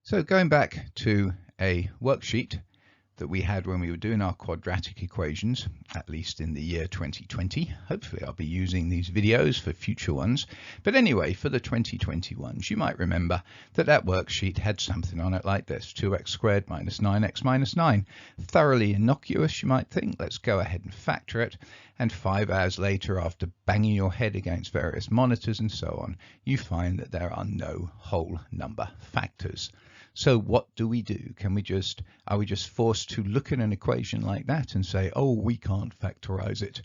So going back to a worksheet that we had when we were doing our quadratic equations, at least in the year 2020. Hopefully I'll be using these videos for future ones. But anyway, for the 2021s, you might remember that that worksheet had something on it like this: 2x squared minus 9x minus 9. Thoroughly innocuous, you might think. Let's go ahead and factor it. And 5 hours later, after banging your head against various monitors and so on, you find that there are no whole number factors. So what do? Are we just forced to look at an equation like that and say, oh, we can't factorize it?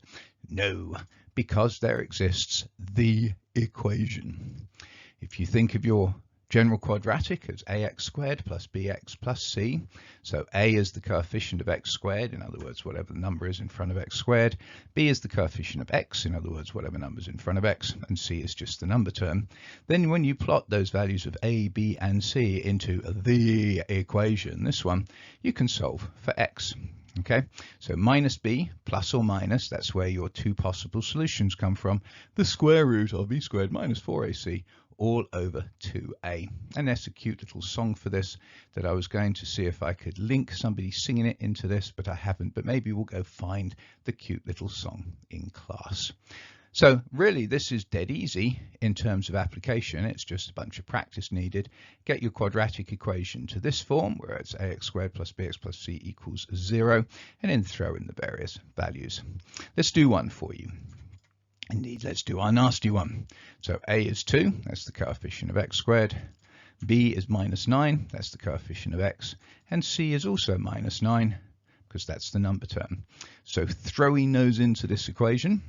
No, because there exists the equation. If you think of your general quadratic as ax squared plus bx plus c, so a is the coefficient of x squared, in other words, whatever the number is in front of x squared, b is the coefficient of x, in other words, whatever number is in front of x, and c is just the number term, then when you plot those values of a, b, and c into the equation, this one, you can solve for x. Okay, so minus b plus or minus, that's where your two possible solutions come from, the square root of b squared minus 4ac all over 2a. And there's a cute little song for this that I was going to see if I could link somebody singing it into this, but I haven't. But maybe we'll go find the cute little song in class. So really, this is dead easy in terms of application. It's just a bunch of practice needed. Get your quadratic equation to this form, where it's ax squared plus bx plus c equals 0, and then throw in the various values. Let's do one for you. Indeed, let's do our nasty one. So a is 2, that's the coefficient of x squared. B is minus 9, that's the coefficient of x. And c is also minus 9, because that's the number term. So throwing those into this equation,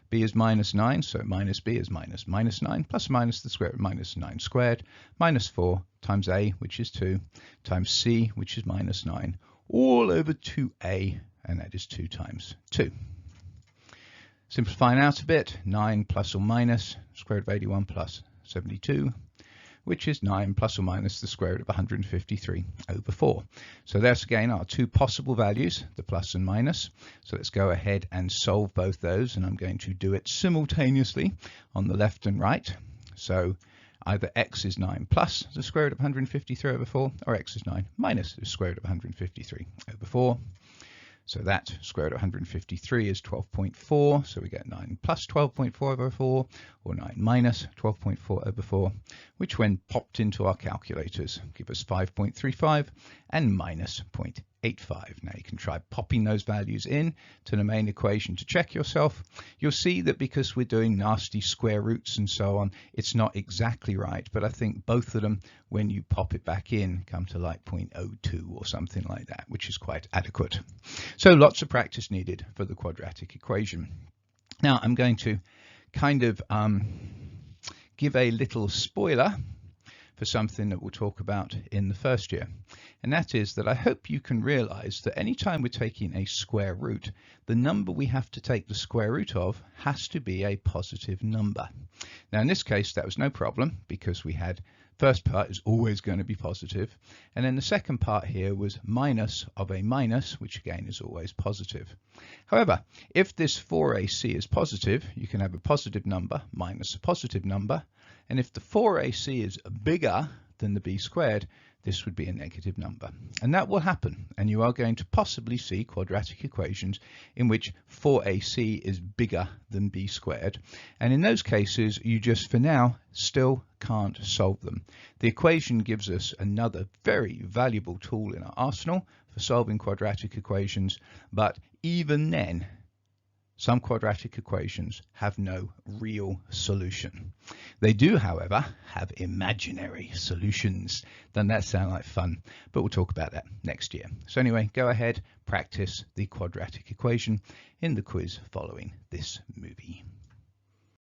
b is minus 9, so minus b is minus 9, plus or minus the square root of minus 9 squared, minus 4 times a, which is 2, times c, which is minus 9, all over 2a, and that is 2 times 2. Simplifying out a bit, 9 plus or minus square root of 81 plus 72, which is 9 plus or minus the square root of 153 over 4. So there's again our two possible values, the plus and minus. So let's go ahead and solve both those, and I'm going to do it simultaneously on the left and right. So either x is 9 plus the square root of 153 over 4, or x is 9 minus the square root of 153 over 4. So that square root of 153 is 12.4, so we get 9 plus 12.4 over 4, or 9 minus 12.4 over 4, which when popped into our calculators give us 5.35 and minus 0.85. Now you can try popping those values in to the main equation to check yourself. You'll see that because we're doing nasty square roots and so on, it's not exactly right, but I think both of them, when you pop it back in, come to like 0.02 or something like that, which is quite adequate. So lots of practice needed for the quadratic equation. Now I'm going to kind of give a little spoiler for something that we'll talk about in the first year. And that is that I hope you can realize that anytime we're taking a square root, the number we have to take the square root of has to be a positive number. Now in this case that was no problem, because we had first part is always going to be positive, and then the second part here was minus of a minus, which again is always positive. However, if this 4ac is positive, you can have a positive number minus a positive number, and if the 4ac is bigger than the b squared, this would be a negative number. And that will happen, and you are going to possibly see quadratic equations in which 4ac is bigger than b squared, and in those cases you just for now still can't solve them. The equation gives us another very valuable tool in our arsenal for solving quadratic equations, but even then some quadratic equations have no real solution. They do, however, have imaginary solutions. Doesn't that sound like fun? But we'll talk about that next year. So anyway, go ahead, practice the quadratic equation in the quiz following this movie.